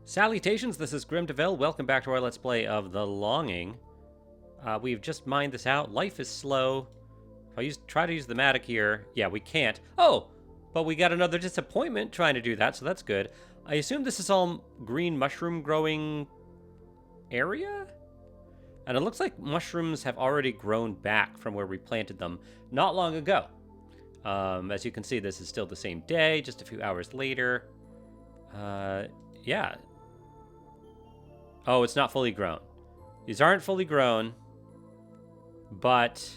Salutations, this is Grim Deville. Welcome back to our Let's Play of The Longing. We've just mined this out. Life is slow. If I try to use the mattock here, yeah, we can't. Oh, but we got another disappointment trying to do that, so that's good. I assume this is all green mushroom growing area? And it looks like mushrooms have already grown back from where we planted them not long ago. As you can see, this is still the same day, just a few hours later. Yeah. Oh, it's not fully grown. These aren't fully grown, but...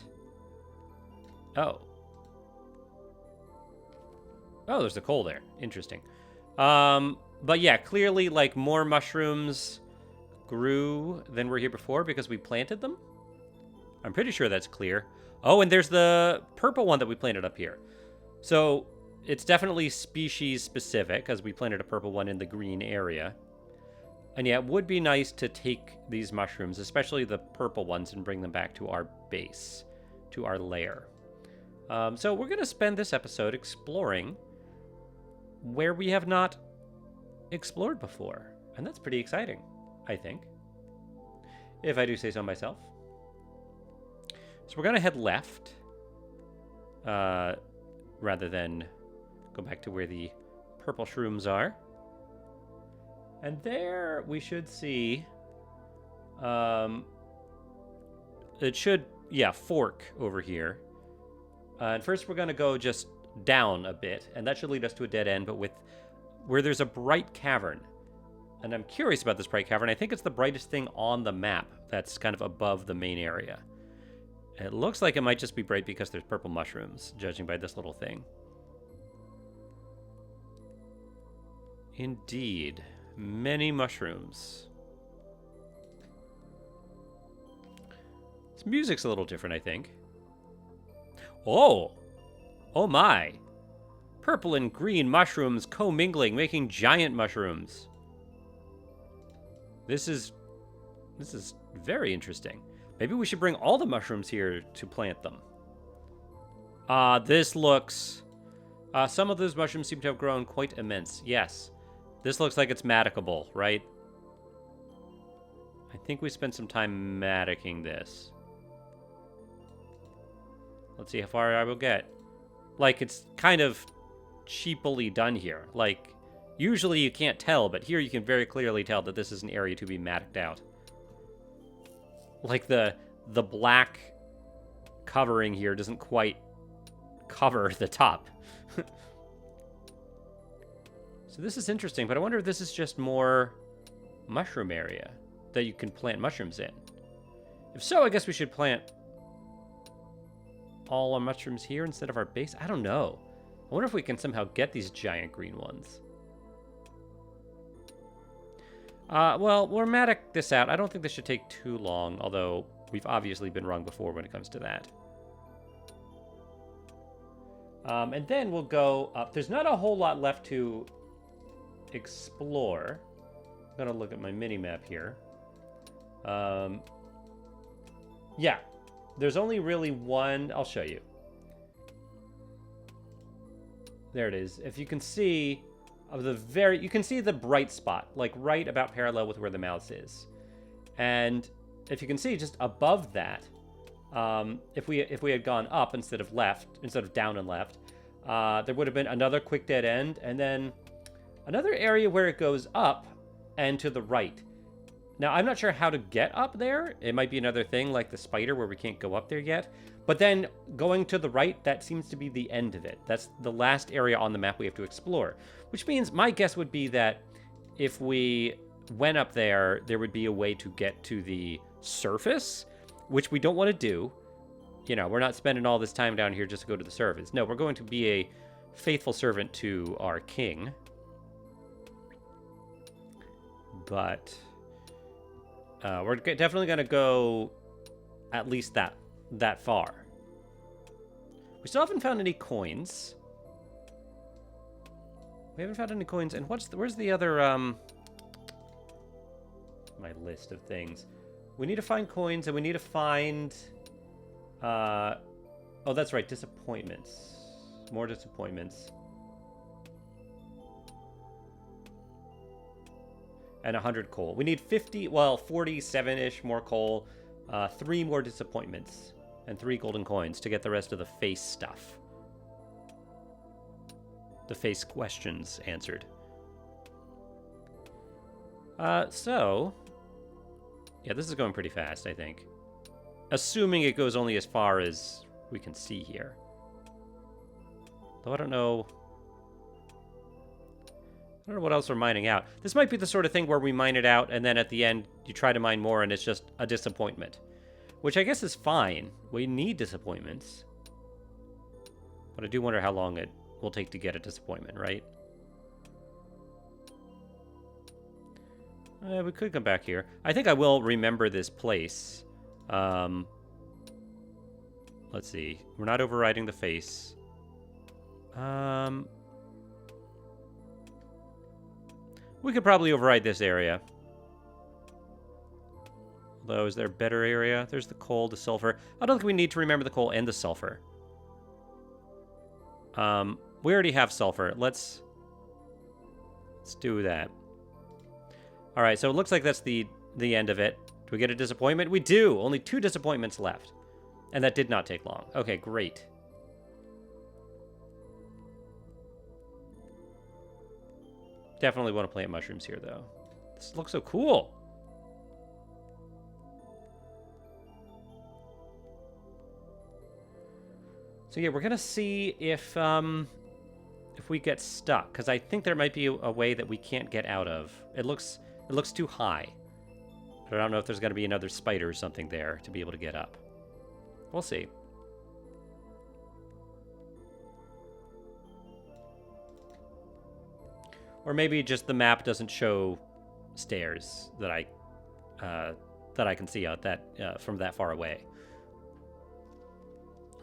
Oh. Oh, there's a coal there. Interesting. But yeah, clearly, like, more mushrooms grew than were here before because we planted them. I'm pretty sure that's clear. Oh, and there's the purple one that we planted up here. So it's definitely species specific, because we planted a purple one in the green area. And yeah, it would be nice to take these mushrooms, especially the purple ones, and bring them back to our base, to our lair. So we're going to spend this episode exploring where we have not explored before. And that's pretty exciting, I think, if I do say so myself. So we're going to head left, rather than go back to where the purple shrooms are. And there we should see, it should, yeah, fork over here. And first we're going to go just down a bit, and that should lead us to a dead end, but where there's a bright cavern. And I'm curious about this bright cavern. I think it's the brightest thing on the map that's kind of above the main area. It looks like it might just be bright because there's purple mushrooms, judging by this little thing. Indeed. Many mushrooms. This music's a little different, I think. Oh! Oh my! Purple and green mushrooms commingling, making giant mushrooms. This is very interesting. Maybe we should bring all the mushrooms here to plant them. This looks... some of those mushrooms seem to have grown quite immense. Yes. This looks like it's mattockable, right? I think we spent some time mattocking this. Let's see how far I will get. Like, it's kind of cheaply done here. Like, usually you can't tell, but here you can very clearly tell that this is an area to be mattocked out. Like, the black covering here doesn't quite cover the top. So this is interesting, but I wonder if this is just more mushroom area that you can plant mushrooms in. If so, I guess we should plant all our mushrooms here instead of our base. I don't know. I wonder if we can somehow get these giant green ones. Well, we'll mattock this out. I don't think this should take too long, although we've obviously been wrong before when it comes to that. And then we'll go up. There's not a whole lot left to explore. I'm gonna look at my mini-map here. Yeah, there's only really one. I'll show you. There it is. If you can see, you can see the bright spot, like right about parallel with where the mouse is. And if you can see, just above that, if we had gone up instead of down and left, there would have been another quick dead end, and then another area where it goes up and to the right. Now, I'm not sure how to get up there. It might be another thing like the spider where we can't go up there yet. But then going to the right, that seems to be the end of it. That's the last area on the map we have to explore. Which means my guess would be that if we went up there, there would be a way to get to the surface, which we don't want to do. You know, we're not spending all this time down here just to go to the surface. No, we're going to be a faithful servant to our king. But we're definitely going to go at least that far. We still haven't found any coins. We haven't found any coins. And where's the other, my list of things. We need to find coins, and we need to find, oh, that's right, disappointments. More disappointments. and 100 coal. We need 50, well, 47-ish more coal, 3 more disappointments, and 3 golden coins to get the rest of the face stuff. The face questions answered. So, yeah, this is going pretty fast, I think. Assuming it goes only as far as we can see here. Though I don't know what else we're mining out. This might be the sort of thing where we mine it out, and then at the end, you try to mine more, and it's just a disappointment. Which I guess is fine. We need disappointments. But I do wonder how long it will take to get a disappointment, right? We could come back here. I think I will remember this place. Let's see. We're not overriding the face. We could probably override this area. Although, is there a better area? There's the coal, the sulfur. I don't think we need to remember the coal and the sulfur. We already have sulfur. Let's do that. All right, so it looks like that's the end of it. Do we get a disappointment? We do. Only 2 disappointments left. And that did not take long. Okay, great. Definitely want to plant mushrooms here, though. This looks so cool. So yeah, we're gonna see if we get stuck, because I think there might be a way that we can't get out of. It looks too high. But I don't know if there's gonna be another spider or something there to be able to get up. We'll see. Or maybe just the map doesn't show stairs that I can see out that from that far away.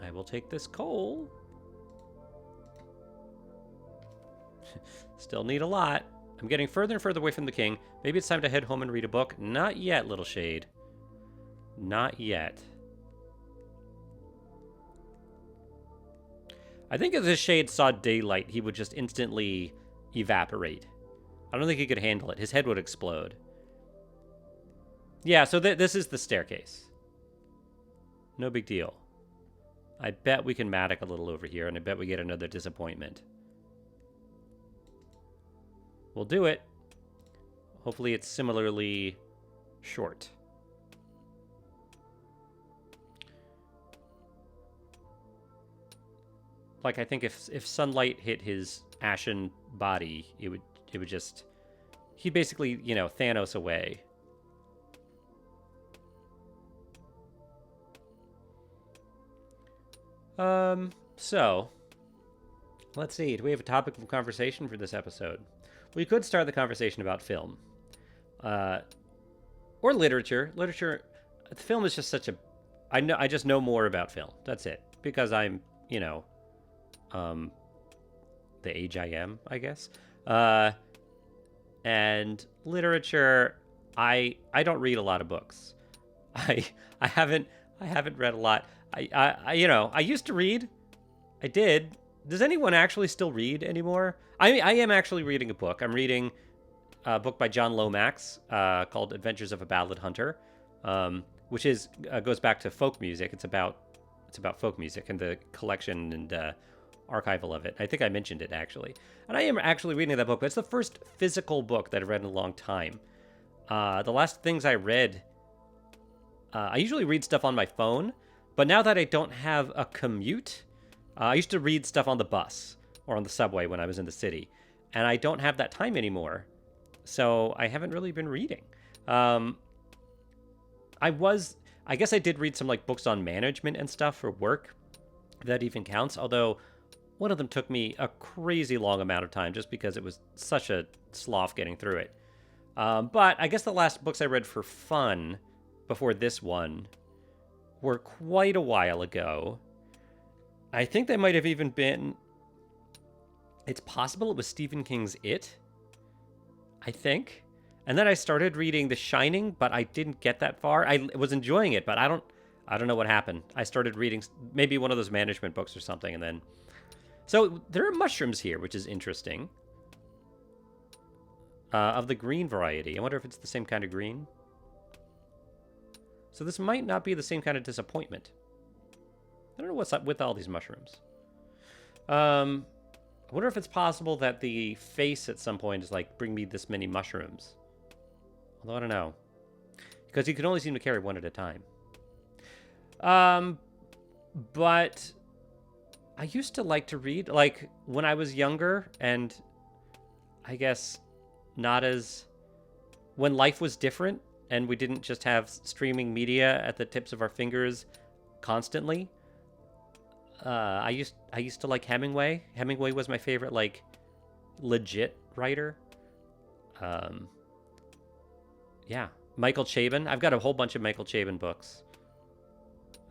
I will take this coal. Still need a lot. I'm getting further and further away from the king. Maybe it's time to head home and read a book. Not yet, little shade. Not yet. I think if this shade saw daylight, he would just instantly evaporate. I don't think he could handle it. His head would explode. Yeah, so this is the staircase. No big deal. I bet we can mattock a little over here, and I bet we get another disappointment. We'll do it. Hopefully it's similarly short. Like, I think if sunlight hit his ashen body, it would just... He'd basically, you know, Thanos away. So, let's see. Do we have a topic of conversation for this episode? We could start the conversation about film. Or literature. Literature, film is just such a... I just know more about film. That's it. Because I'm, you know, the age I am, I guess. And literature, I don't read a lot of books. I haven't read a lot. I you know, I used to read. I did. Does anyone actually still read anymore? I am actually reading a book. I'm reading a book by John Lomax called Adventures of a Ballad Hunter, which goes back to folk music. It's about folk music and the collection and archival of it. I think I mentioned it, actually. And I am actually reading that book, but it's the first physical book that I've read in a long time. The last things I read, I usually read stuff on my phone, but now that I don't have a commute, I used to read stuff on the bus or on the subway when I was in the city, and I don't have that time anymore, so I haven't really been reading. I guess I did read some like books on management and stuff for work. If that even counts, although one of them took me a crazy long amount of time just because it was such a sloth getting through it. But I guess the last books I read for fun before this one were quite a while ago. I think they might have even been... It's possible it was Stephen King's It, I think. And then I started reading The Shining, but I didn't get that far. I was enjoying it, but I don't know what happened. I started reading maybe one of those management books or something, and then... So there are mushrooms here, which is interesting. of the green variety. I wonder if it's the same kind of green. So this might not be the same kind of disappointment. I don't know what's up with all these mushrooms. I wonder if it's possible that the face at some point is like, bring me this many mushrooms. Although I don't know. Because you can only seem to carry one at a time. But I used to like to read, like, when I was younger, and I guess not as... when life was different, and we didn't just have streaming media at the tips of our fingers constantly. I used to like Hemingway. Hemingway was my favorite, like, legit writer. Yeah. Michael Chabon. I've got a whole bunch of Michael Chabon books.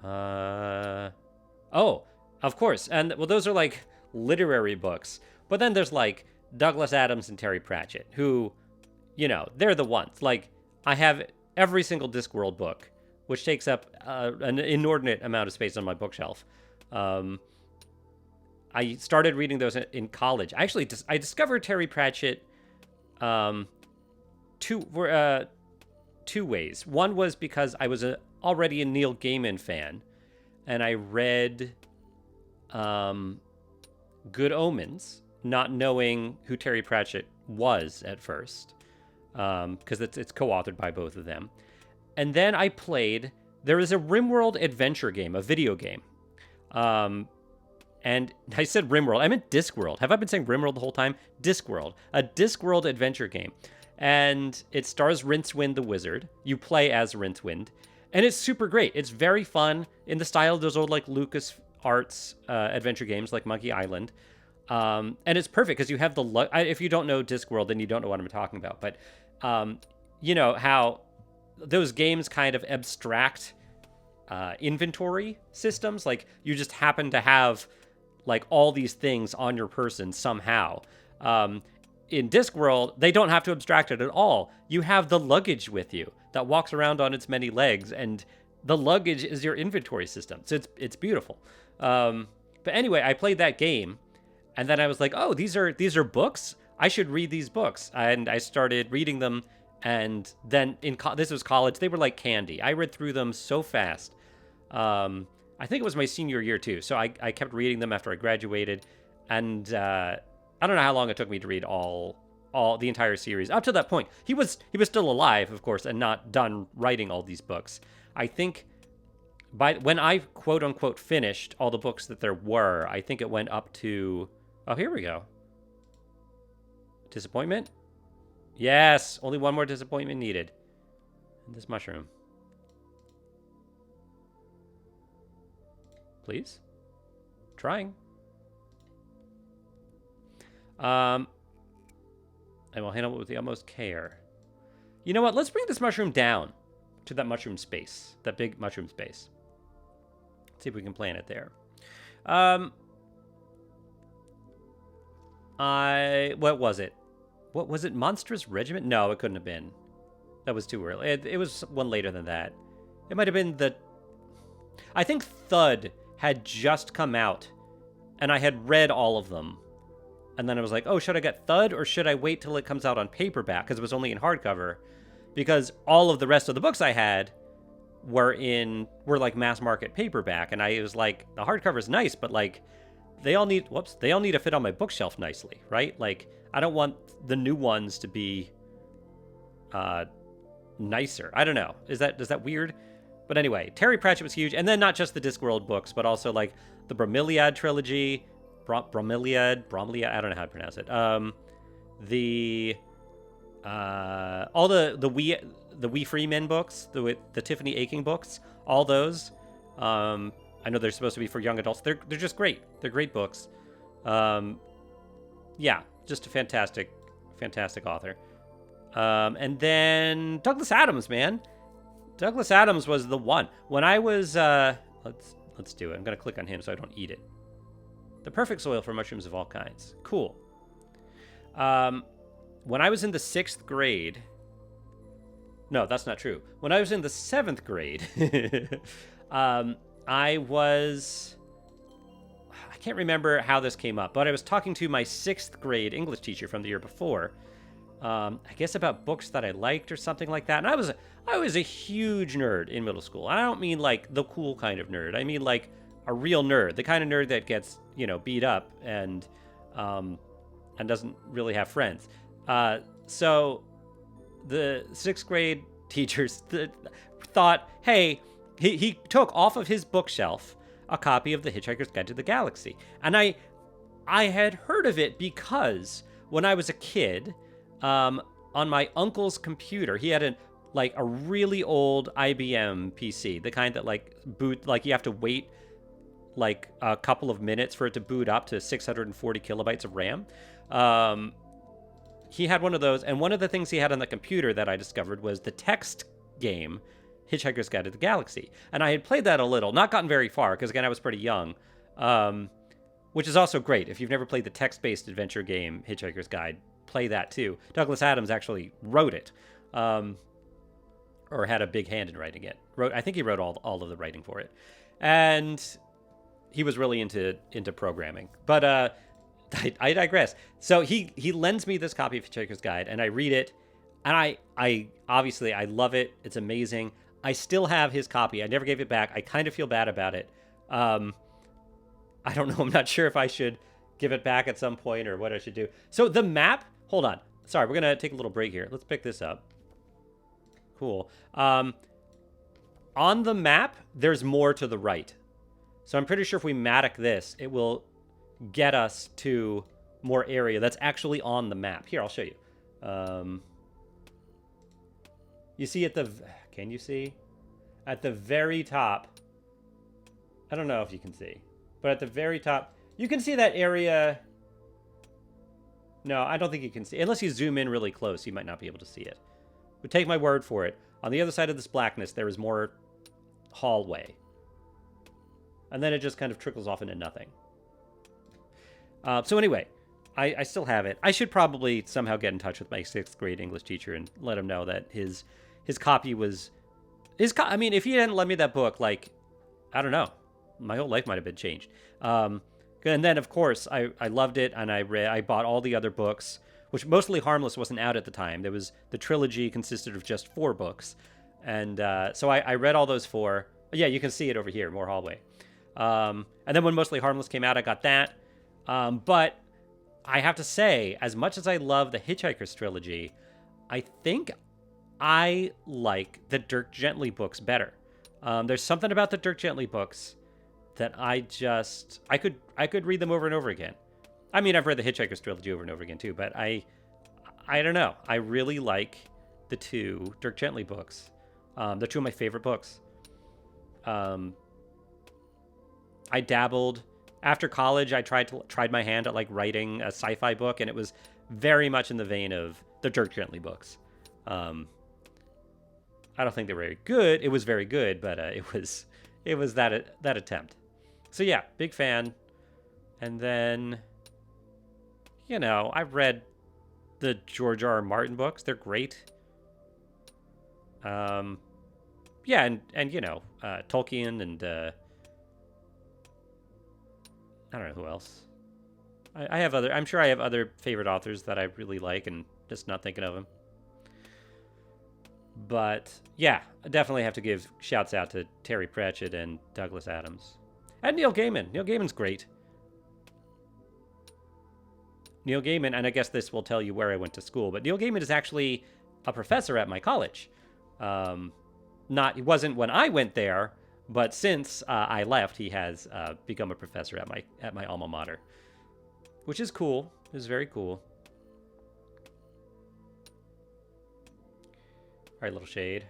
Oh, of course. And, well, those are, like, literary books. But then there's, like, Douglas Adams and Terry Pratchett, who, you know, they're the ones. Like, I have every single Discworld book, which takes up an inordinate amount of space on my bookshelf. I started reading those in college. Actually, I discovered Terry Pratchett two ways. One was because I was already a Neil Gaiman fan, and I read Good Omens, not knowing who Terry Pratchett was at first, because it's co-authored by both of them. And then I played... there is a RimWorld adventure game, a video game. And I said RimWorld. I meant Discworld. Have I been saying RimWorld the whole time? Discworld. A Discworld adventure game. And it stars Rincewind the Wizard. You play as Rincewind. And it's super great. It's very fun in the style of those old, like, LucasArts adventure games like Monkey Island. And it's perfect because you have the... if you don't know Discworld, then you don't know what I'm talking about. But, you know, how those games kind of abstract inventory systems. Like, you just happen to have, like, all these things on your person somehow. In Discworld, they don't have to abstract it at all. You have the luggage with you that walks around on its many legs, and the luggage is your inventory system. So it's beautiful. But anyway, I played that game, and then I was like, oh, these are books? I should read these books. And I started reading them, and then this was college. They were like candy. I read through them so fast. I think it was my senior year too. So I kept reading them after I graduated, and I don't know how long it took me to read all the entire series up to that point. He was still alive, of course, and not done writing all these books. I think when I quote unquote finished all the books that there were, I think it went up to... oh, here we go. Disappointment? Yes, only one more disappointment needed. And this mushroom. Please? Trying. I will handle it with the utmost care. You know what? Let's bring this mushroom down to that mushroom space. That big mushroom space. Let's see if we can plant it there. What was it? What was it? Monstrous Regiment? No, it couldn't have been. That was too early. It was one later than that. It might have been the... I think Thud had just come out, and I had read all of them. And then I was like, oh, should I get Thud, or should I wait till it comes out on paperback? Because it was only in hardcover. Because all of the rest of the books I had were like mass market paperback. And I was like, the hardcover is nice, but like, they all need to fit on my bookshelf nicely, right? Like, I don't want the new ones to be nicer. I don't know. Is that weird? But anyway, Terry Pratchett was huge. And then not just the Discworld books, but also like the Bromeliad trilogy, Bromeliad, I don't know how to pronounce it. All the Wee Freeman books, the Tiffany Aching books, all those. I know they're supposed to be for young adults. They're just great. They're great books. Yeah, just a fantastic author. And then Douglas Adams, man. Douglas Adams was the one. When I was let's do it. I'm gonna click on him so I don't eat it. The perfect soil for mushrooms of all kinds. Cool. When I was in the 6th grade... No, that's not true. When I was in the 7th grade, I can't remember how this came up, but I was talking to my 6th grade English teacher from the year before, I guess about books that I liked or something like that. And I was a huge nerd in middle school. I don't mean like the cool kind of nerd. I mean like a real nerd, the kind of nerd that gets, beat up and doesn't really have friends. So the sixth grade teachers thought, hey, he took off of his bookshelf a copy of The Hitchhiker's Guide to the Galaxy. And I had heard of it because when I was a kid, on my uncle's computer, he had a really old IBM PC, the kind that you have to wait like a couple of minutes for it to boot up to 640 kilobytes of RAM. He had one of those, and one of the things he had on the computer that I discovered was the text game Hitchhiker's Guide to the Galaxy. And I had played that a little, not gotten very far, because again, I was pretty young, which is also great. If you've never played the text-based adventure game Hitchhiker's Guide, play that too. Douglas Adams actually wrote it, or had a big hand in writing it. I think he wrote all of the writing for it. And he was really into programming. But I digress. So he lends me this copy of Hitchhiker's Guide, and I read it, and I obviously I love it. It's amazing. I still have his copy. I never gave it back. I kind of feel bad about it. I don't know. I'm not sure if I should give it back at some point or what I should do. So the map, hold on. Sorry, we're going to take a little break here. Let's pick this up. Cool. On the map, there's more to the right. So I'm pretty sure if we mattock this, it will get us to more area that's actually on the map. Here, I'll show you. You see can you see? At the very top, I don't know if you can see, but at the very top, you can see that area. No, I don't think you can see. Unless you zoom in really close, you might not be able to see it. But take my word for it. On the other side of this blackness, there is more hallway. And then it just kind of trickles off into nothing. So anyway, I still have it. I should probably somehow get in touch with my 6th grade English teacher and let him know that his copy was... I mean, if he hadn't lent me that book, like, I don't know. My whole life might have been changed. And then, of course, I loved it, and I bought all the other books, which Mostly Harmless wasn't out at the time. There was... The trilogy consisted of just 4 books. And so I read all those 4. Yeah, you can see it over here, more hallway. And then when Mostly Harmless came out, I got that. But I have to say, as much as I love the Hitchhiker's trilogy, I think I like the Dirk Gently books better. There's something about the Dirk Gently books that I could read them over and over again. I mean, I've read the Hitchhiker's trilogy over and over again too, but I don't know. I really like the 2 Dirk Gently books. They're 2 of my favorite books. I dabbled after college. I tried my hand at like writing a sci-fi book, and it was very much in the vein of the Dirk Gently books. I don't think they were very good. It was very good, but it was that attempt. So yeah, big fan. And then, I've read the George R. R. Martin books. They're great. Yeah, and Tolkien and I don't know who else. I have other... I'm sure I have other favorite authors that I really like and just not thinking of them. But, yeah, I definitely have to give shouts out to Terry Pratchett and Douglas Adams. And Neil Gaiman. Neil Gaiman's great. Neil Gaiman, and I guess this will tell you where I went to school, but Neil Gaiman is actually a professor at my college. He wasn't when I went there, but since I left, he has become a professor at my alma mater, which is cool. It's very cool. All right, little shade.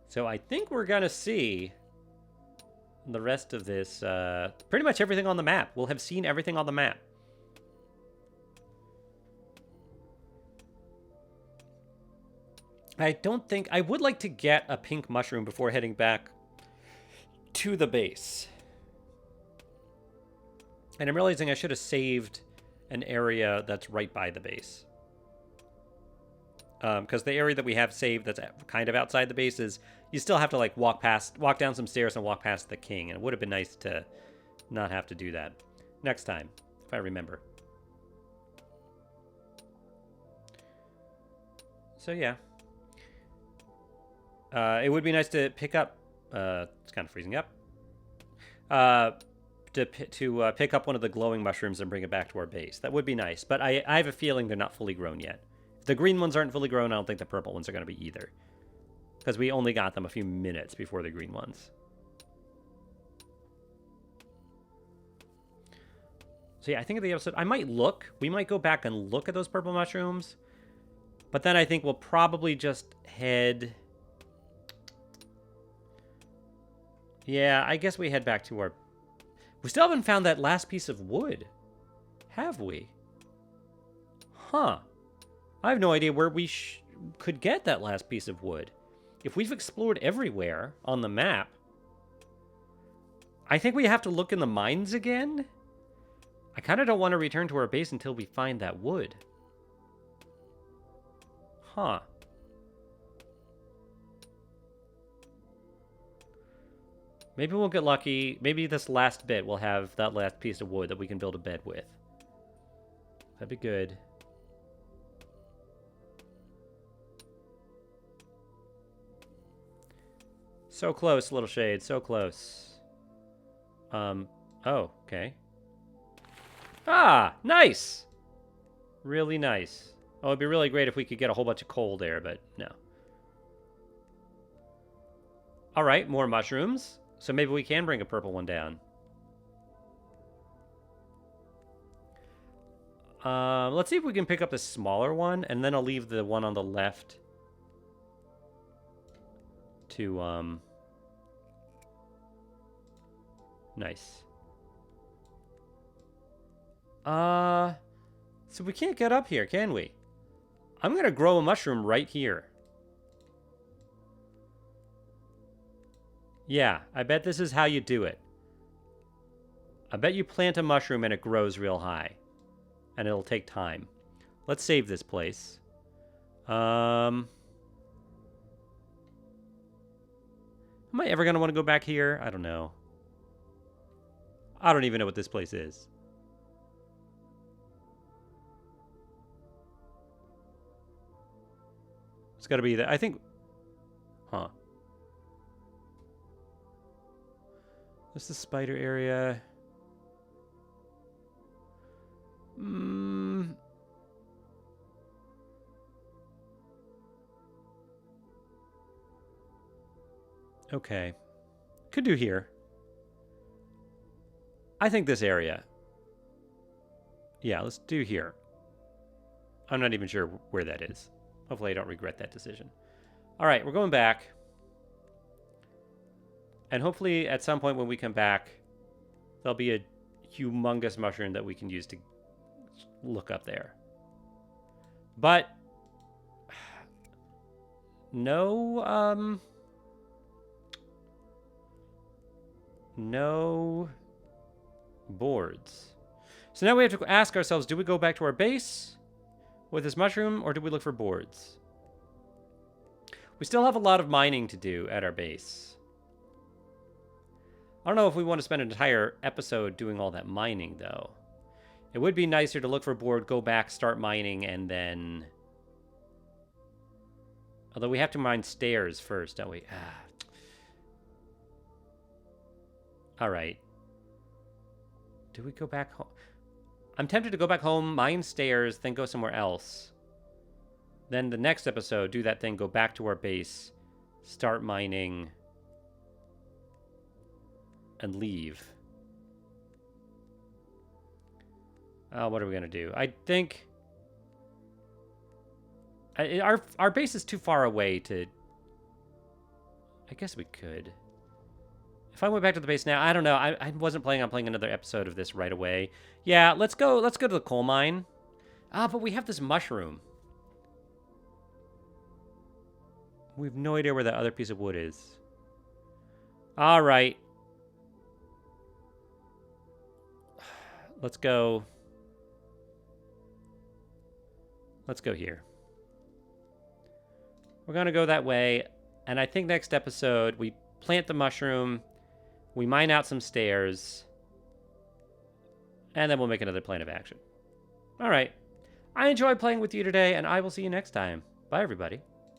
So I think we're gonna see the rest of this. Pretty much everything on the map. We'll have seen everything on the map. I would like to get a pink mushroom before heading back to the base. And I'm realizing I should have saved an area that's right by the base. Because the area that we have saved that's kind of outside the base is, you still have to like walk down some stairs and walk past the king. And it would have been nice to not have to do that. Next time, if I remember. So yeah. It would be nice to pick up... it's kind of freezing up. To pick up one of the glowing mushrooms and bring it back to our base. That would be nice, but I have a feeling they're not fully grown yet. If the green ones aren't fully grown, I don't think the purple ones are going to be either. Because we only got them a few minutes before the green ones. So yeah, I think of the episode... I might look. We might go back and look at those purple mushrooms. But then I think we'll probably just head... Yeah, I guess we head back to our... We still haven't found that last piece of wood. Have we? Huh. I have no idea where we could get that last piece of wood. If we've explored everywhere on the map, I think we have to look in the mines again. I kind of don't want to return to our base until we find that wood. Huh. Maybe we'll get lucky. Maybe this last bit will have that last piece of wood that we can build a bed with. That'd be good. So close, little shade. So close. Oh, okay. Ah, nice! Really nice. Oh, it'd be really great if we could get a whole bunch of coal there, but no. All right, more mushrooms. So maybe we can bring a purple one down. Let's see if we can pick up the smaller one, and then I'll leave the one on the left to, nice. So we can't get up here, can we? I'm going to grow a mushroom right here. Yeah, I bet this is how you do it. I bet you plant a mushroom and it grows real high. And it'll take time. Let's save this place. Am I ever going to want to go back here? I don't know. I don't even know what this place is. It's got to be that. I think... Huh. This is the spider area. Okay. Could do here. I think this area. Yeah, let's do here. I'm not even sure where that is. Hopefully I don't regret that decision. All right, we're going back. And hopefully at some point when we come back, there'll be a humongous mushroom that we can use to look up there. But no boards. So now we have to ask ourselves, do we go back to our base with this mushroom, or do we look for boards? We still have a lot of mining to do at our base. I don't know if we want to spend an entire episode doing all that mining, though. It would be nicer to look for a board, go back, start mining, and then... Although we have to mine stairs first, don't we? All right. Do we go back home? I'm tempted to go back home, mine stairs, then go somewhere else. Then the next episode, do that thing, go back to our base, start mining, and leave. What are we going to do? I think... Our base is too far away to... I guess we could. If I went back to the base now, I don't know. I wasn't planning on playing another episode of this right away. Yeah, let's go to the coal mine. But we have this mushroom. We have no idea where that other piece of wood is. All right. Let's go. Let's go here. We're going to go that way. And I think next episode, we plant the mushroom. We mine out some stairs. And then we'll make another plan of action. All right. I enjoyed playing with you today, and I will see you next time. Bye, everybody.